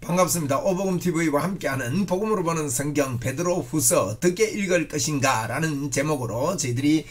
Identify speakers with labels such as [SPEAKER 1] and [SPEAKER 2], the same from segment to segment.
[SPEAKER 1] 반갑습니다. 오복음TV와 함께하는 복음으로 보는 성경 베드로후서 어떻게 읽을 것인가 라는 제목으로 저희들이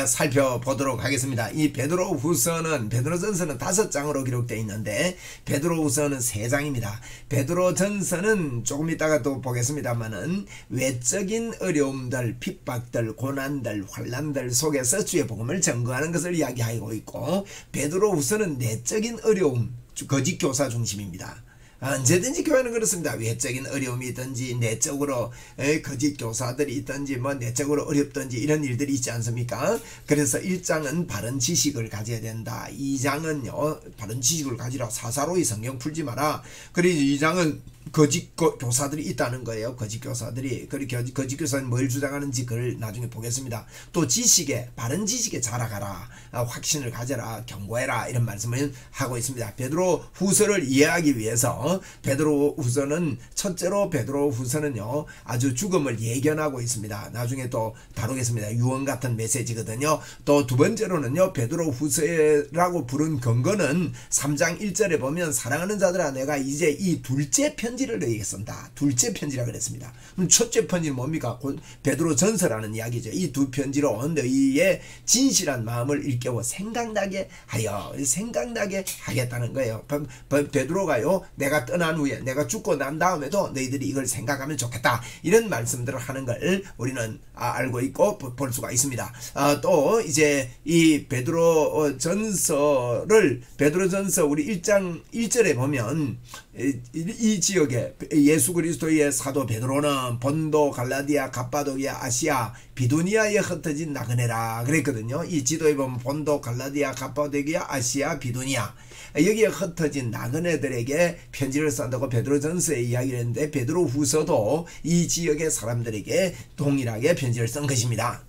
[SPEAKER 1] 살펴보도록 하겠습니다. 이 베드로후서는 베드로전서는 5장으로 기록되어 있는데 베드로후서는 3장입니다. 베드로전서는 조금 이따가 또 보겠습니다만은 외적인 어려움들, 핍박들, 고난들, 환난들 속에서 주의 복음을 증거하는 것을 이야기하고 있고, 베드로후서는 내적인 어려움, 거짓 교사 중심입니다. 언제든지 교회는 그렇습니다. 외적인 어려움이 있든지 내적으로 거짓 교사들이 있든지 뭐 내적으로 어렵든지 이런 일들이 있지 않습니까? 그래서 1장은 바른 지식을 가져야 된다. 2장은요 바른 지식을 가지라. 사사로이 성경 풀지 마라. 그리고 2장은 거짓 교사들이 있다는 거예요. 거짓 교사들이. 그리고 거짓 교사는 뭘 주장하는지 그걸 나중에 보겠습니다. 또 지식에, 바른 지식에 자라가라. 확신을 가져라. 경고해라. 이런 말씀을 하고 있습니다. 베드로 후서를 이해하기 위해서 베드로 후서는 첫째로 베드로 후서는요 아주 죽음을 예견하고 있습니다. 나중에 또 다루겠습니다. 유언 같은 메시지거든요. 또 두 번째로는요 베드로 후서라고 부른 근거는 3장 1절에 보면 사랑하는 자들아 내가 이제 이 둘째 편지를 너희에게 쓴다. 둘째 편지라 그랬습니다. 그럼 첫째 편지는 뭡니까? 베드로 전서라는 이야기죠. 이 두 편지로 너희의 진실한 마음을 일깨워 생각나게 하겠다는 거예요. 베드로가요 내가 떠난 후에 내가 죽고 난 다음에도 너희들이 이걸 생각하면 좋겠다. 이런 말씀들을 하는 걸 우리는 알고 있고 볼 수가 있습니다. 또 이제 이 베드로 전서 우리 1장 1절에 보면 이 지역에 예수 그리스도의 사도 베드로는 본도, 갈라디아, 갑바도기아, 아시아, 비두니아에 흩어진 나그네라 그랬거든요. 이 지도에 보면 본도, 갈라디아, 갑바도기아, 아시아, 비두니아 여기에 흩어진 나그네들에게 편지를 쓴다고 베드로전서에 이야기를 했는데 베드로후서도 이 지역의 사람들에게 동일하게 편지를 쓴 것입니다.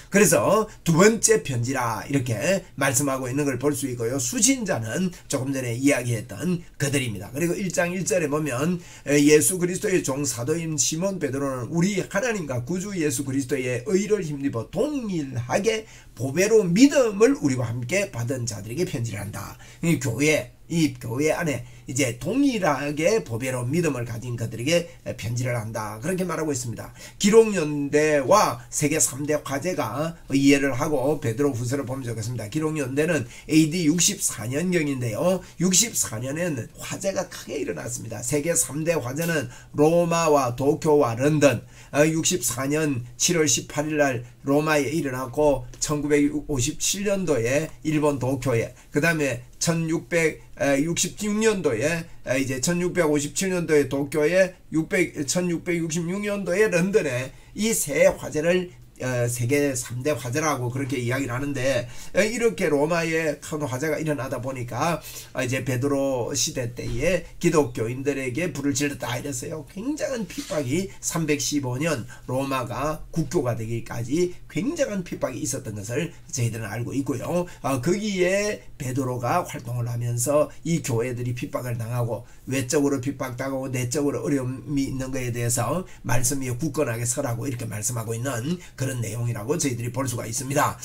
[SPEAKER 1] 그래서 두 번째 편지라 이렇게 말씀하고 있는 걸 볼 수 있고요. 수신자는 조금 전에 이야기했던 그들입니다. 그리고 1장 1절에 보면 예수 그리스도의 종 사도인 시몬 베드로는 우리 하나님과 구주 예수 그리스도의 의를 힘입어 동일하게 보배로 믿음을 우리와 함께 받은 자들에게 편지를 한다. 이 교회 안에 이제 동일하게 보배로 믿음을 가진 그들에게 편지를 한다. 그렇게 말하고 있습니다. 기록연대와 세계 3대 화재가 이해를 하고 베드로후서를 보면 좋겠습니다. 기록연대는 AD 64년경인데요. 64년에는 화재가 크게 일어났습니다. 세계 3대 화재는 로마와 도쿄와 런던. 64년 7월 18일 날 로마에 일어났고 1957년도에 일본 도쿄에, 그 다음에 1666년도에 이제 1657년도에 도쿄에 1666년도에 런던에 이 세 화재를 세계 3대 화재라고 그렇게 이야기를 하는데, 이렇게 로마에 큰 화재가 일어나다 보니까 이제 베드로 시대 때에 기독교인들에게 불을 질렀다 이랬어요. 굉장한 핍박이 315년 로마가 국교가 되기까지 굉장한 핍박이 있었던 것을 저희들은 알고 있고요. 거기에 베드로가 활동을 하면서 이 교회들이 핍박을 당하고 외적으로 핍박당하고 내적으로 어려움이 있는 것에 대해서 말씀 위에 굳건하게 서라고 이렇게 말씀하고 있는 그런 내용이라고 저희들이 볼 수가 있습니다.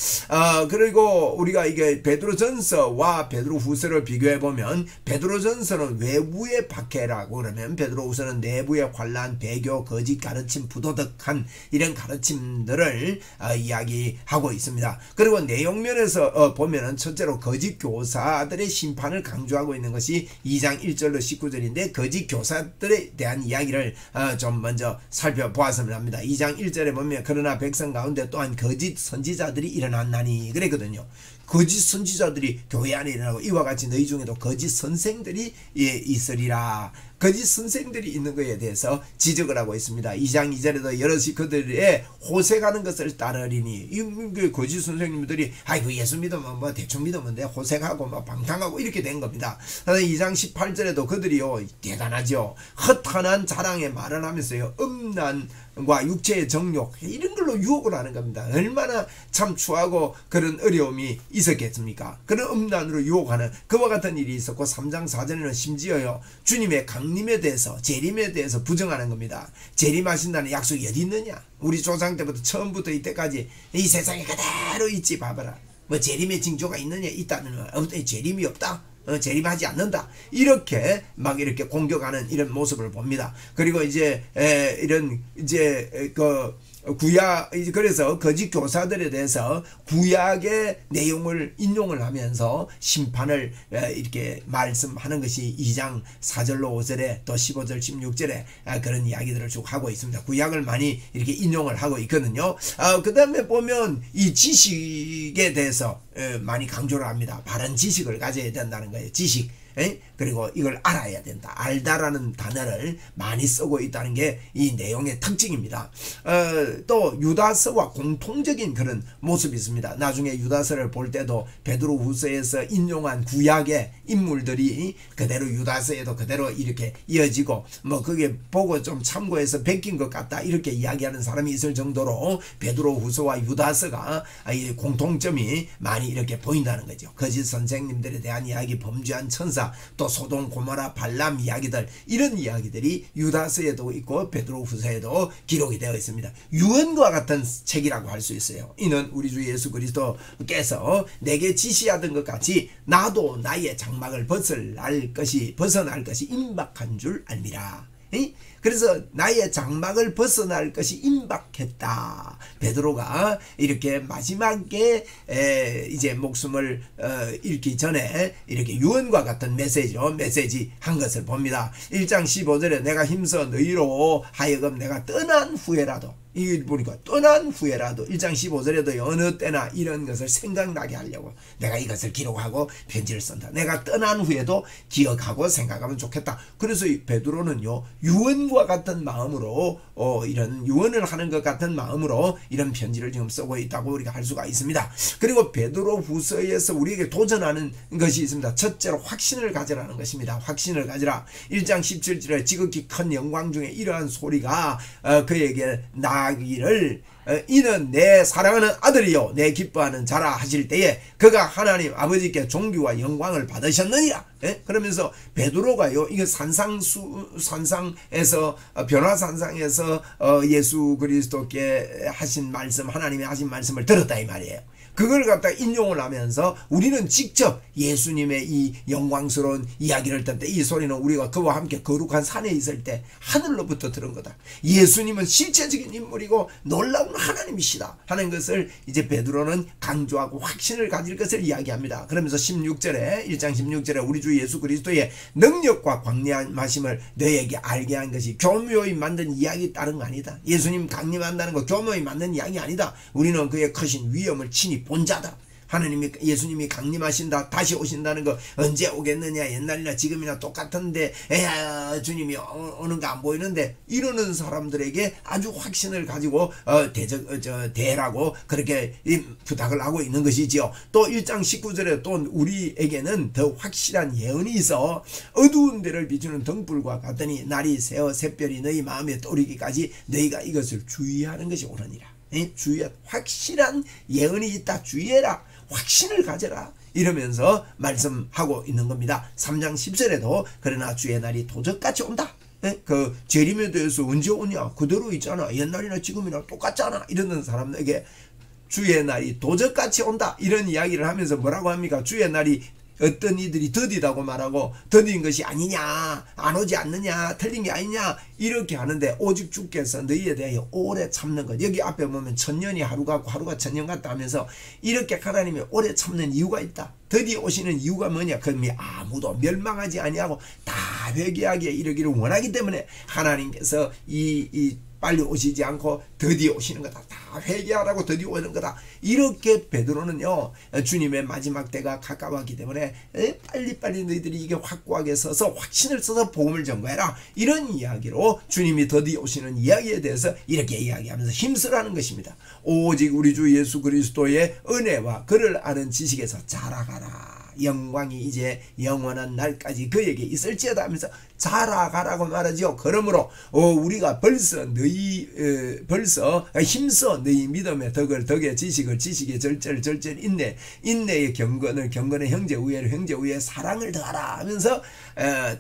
[SPEAKER 1] 그리고 우리가 이게 베드로전서와 베드로후서를 비교해 보면 베드로전서는 외부의 박해라고 그러면 베드로후서는 내부의 환난, 배교, 거짓 가르침, 부도덕한 이런 가르침들을 이야기하고 있습니다. 그리고 내용면에서 보면은 첫째로 거짓 교사들의 심판을 강조하고 있는 것이 2장 1절로 19절인데 거짓 교사들에 대한 이야기를 좀 먼저 살펴보았으면 합니다. 2장 1절에 보면 그러나 백성 가운데 또한 거짓 선지자들이 일어났나니 그랬거든요. 거짓 선지자들이 교회 안에 일어나고 이와 같이 너희 중에도 거짓 선생들이 있으리라. 거짓 선생들이 있는 것에 대해서 지적을 하고 있습니다. 2장 2절에도 여럿이 그들의 호색하는 것을 따르리니 이 거짓 선생님들이 아이고 예수 믿으면 뭐 대충 믿으면 돼 호색하고 막 방탕하고 이렇게 된 겁니다. 2장 18절에도 그들이요 대단하죠. 헛한한 자랑에 말을 하면서요 음란과 육체의 정욕 이런 걸로 유혹을 하는 겁니다. 얼마나 참 추하고 그런 어려움이 있었겠습니까? 그런 음란으로 유혹하는 그와 같은 일이 있었고 3장 4절에는 심지어요 주님의 강림에 대해서 재림에 대해서 부정하는 겁니다. 재림하신다는 약속이 어디 있느냐? 우리 조상 때부터 처음부터 이때까지 이 세상에 그대로 있지 봐봐라. 뭐 재림의 징조가 있느냐? 있다는 거. 재림이 없다? 재림하지 않는다. 이렇게 막 이렇게 공격하는 이런 모습을 봅니다. 그리고 이제 이런 이제 구약, 그래서 거짓 교사들에 대해서 구약의 내용을 인용을 하면서 심판을 이렇게 말씀하는 것이 2장 4절로 5절에 또 15절 16절에 그런 이야기들을 쭉 하고 있습니다. 구약을 많이 이렇게 인용을 하고 있거든요. 그 다음에 보면 이 지식에 대해서 많이 강조를 합니다. 바른 지식을 가져야 된다는 거예요. 지식. 그리고 이걸 알아야 된다. 알다라는 단어를 많이 쓰고 있다는 게 이 내용의 특징입니다. 또 유다서와 공통적인 그런 모습이 있습니다. 나중에 유다서를 볼 때도 베드로후서에서 인용한 구약의 인물들이 그대로 유다서에도 그대로 이렇게 이어지고 뭐 그게 보고 좀 참고해서 베낀 것 같다 이렇게 이야기하는 사람이 있을 정도로 베드로후서와 유다서가 공통점이 많이 이렇게 보인다는 거죠. 거짓 선생님들에 대한 이야기, 범죄한 천사, 또 소돔 고모라 발람 이야기들, 이런 이야기들이 유다서에도 있고 베드로후서에도 기록이 되어 있습니다. 유언과 같은 책이라고 할 수 있어요. 이는 우리 주 예수 그리스도께서 내게 지시하던 것 같이 나도 나의 장막을 벗어날 것이 임박한 줄 알미라. 그래서 나의 장막을 벗어날 것이 임박했다. 베드로가 이렇게 마지막에 이제 목숨을 잃기 전에 이렇게 유언과 같은 메시지 한 것을 봅니다. 1장 15절에 내가 힘써 너희로 하여금 내가 떠난 후에라도, 이 보니까 떠난 후에라도 1장 15절에도 어느 때나 이런 것을 생각나게 하려고 내가 이것을 기록하고 편지를 쓴다. 내가 떠난 후에도 기억하고 생각하면 좋겠다. 그래서 베드로는요 유언과 같은 마음으로 이런 유언을 하는 것 같은 마음으로 이런 편지를 지금 쓰고 있다고 우리가 할 수가 있습니다. 그리고 베드로후서에서 우리에게 도전하는 것이 있습니다. 첫째로 확신을 가지라는 것입니다. 확신을 가지라. 1장 17절에 지극히 큰 영광 중에 이러한 소리가 그에게 나기를 이는 내 사랑하는 아들이요 내 기뻐하는 자라 하실 때에 그가 하나님 아버지께 존귀와 영광을 받으셨느니라. 그러면서 베드로가요 이거 산상에서 변화산상에서 예수 그리스도께 하신 말씀, 하나님이 하신 말씀을 들었다 이 말이에요. 그걸 갖다 인용을 하면서 우리는 직접 예수님의 이 영광스러운 이야기를 듣을 때 이 소리는 우리가 그와 함께 거룩한 산에 있을 때 하늘로부터 들은 거다. 예수님은 실체적인 인물이고 놀라운 하나님이시다 하는 것을 이제 베드로는 강조하고 확신을 가질 것을 이야기합니다. 그러면서 16절에 1장 16절에 우리 주 예수 그리스도의 능력과 광량하심을 너에게 알게 한 것이 교묘히 만든 이야기 따른 거 아니다. 예수님 강림한다는 거 교묘히 만든 이야기 아니다. 우리는 그의 크신 위엄을 친히 본 자다. 하나님이 예수님이 강림하신다 다시 오신다는 거 언제 오겠느냐 옛날이나 지금이나 똑같은데 주님이 오는 거 안 보이는데 이러는 사람들에게 아주 확신을 가지고 대라고 그렇게 부탁을 하고 있는 것이지요. 또 1장 19절에 또 우리에게는 더 확실한 예언이 있어 어두운 데를 비추는 등불과 같으니 날이 새어 샛별이 너희 마음에 떠오르기까지 너희가 이것을 주의하는 것이 옳으니라. 주의해. 확실한 예언이 있다. 주의해라. 확신을 가져라. 이러면서 말씀하고 있는 겁니다. 3장 10절에도 그러나 주의 날이 도적같이 온다. 그 재림에 대해서 언제 오냐 그대로 있잖아. 옛날이나 지금이나 똑같잖아. 이러는 사람에게 주의 날이 도적같이 온다. 이런 이야기를 하면서 뭐라고 합니까? 주의 날이 어떤 이들이 더디다고 말하고 더딘 것이 아니냐 안 오지 않느냐 틀린 게 아니냐 이렇게 하는데 오직 주께서 너희에 대하여 오래 참는 것. 여기 앞에 보면 천년이 하루 같고 하루가 천년 같다 하면서 이렇게 하나님이 오래 참는 이유가 있다. 더디 오시는 이유가 뭐냐? 그러면 아무도 멸망하지 아니하고 다 회개하게 이르기를 원하기 때문에 하나님께서 빨리 오시지 않고 더디 오시는 거다. 다 회개하라고 더디 오는 거다. 이렇게 베드로는요 주님의 마지막 때가 가까웠기 때문에 빨리빨리 너희들이 이게 확고하게 서서 확신을 써서 복음을 전거해라. 이런 이야기로 주님이 더디 오시는 이야기에 대해서 이렇게 이야기하면서 힘쓰라는 것입니다. 오직 우리 주 예수 그리스도의 은혜와 그를 아는 지식에서 자라가라. 영광이 이제 영원한 날까지 그에게 있을지어다 하면서 자라가라고 말하죠. 그러므로 우리가 벌써 힘써 너희 믿음의 덕의 지식을 지식의 절절 인내의 경건을 형제 우애를 사랑을 더하라 하면서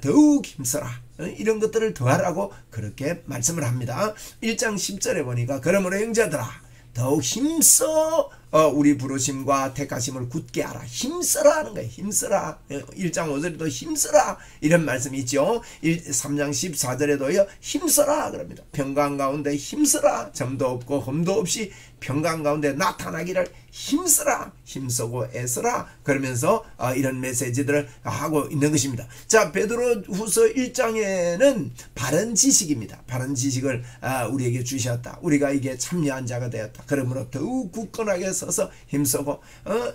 [SPEAKER 1] 더욱 힘써라. 이런 것들을 더하라고 그렇게 말씀을 합니다. 1장 10절에 보니까 그러므로 형제들아 더욱 힘써 우리 부르심과 택하심을 굳게 알아. 힘써라 하는 거예요. 힘써라. 1장 5절에도 힘써라 이런 말씀이 있죠. 3장 14절에도요. 힘써라 그럽니다. 평강 가운데 힘써라. 점도 없고 흠도 없이 평강 가운데 나타나기를 힘쓰라. 힘쓰고 애쓰라. 그러면서 이런 메시지들을 하고 있는 것입니다. 자, 베드로 후서 1장에는 바른 지식입니다. 바른 지식을 우리에게 주셨다. 우리가 이게 참여한 자가 되었다. 그러므로 더욱 굳건하게 서서 힘쓰고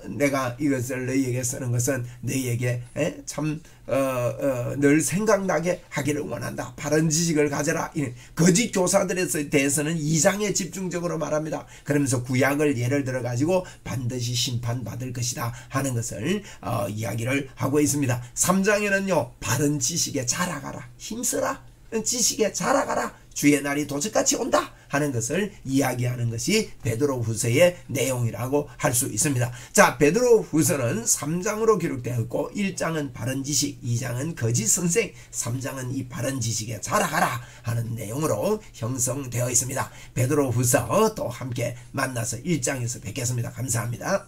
[SPEAKER 1] 내가 이것을 너희에게 쓰는 것은 너희에게 참 늘 생각나게 하기를 원한다. 바른 지식을 가져라. 거짓 교사들에 대해서는 2장에 집중적으로 말합니다. 그러면서 구약을 예를 들어 가지고 반드시 심판받을 것이다 하는 것을 이야기를 하고 있습니다. 3장에는요. 바른 지식에 자라가라. 힘써라. 지식에 자라가라. 주의 날이 도적같이 온다 하는 것을 이야기하는 것이 베드로 후서의 내용이라고 할 수 있습니다. 자, 베드로 후서는 3장으로 기록되어 있고 1장은 바른 지식, 2장은 거짓 선생, 3장은 이 바른 지식에 자라가라 하는 내용으로 형성되어 있습니다. 베드로 후서 또 함께 만나서 1장에서 뵙겠습니다. 감사합니다.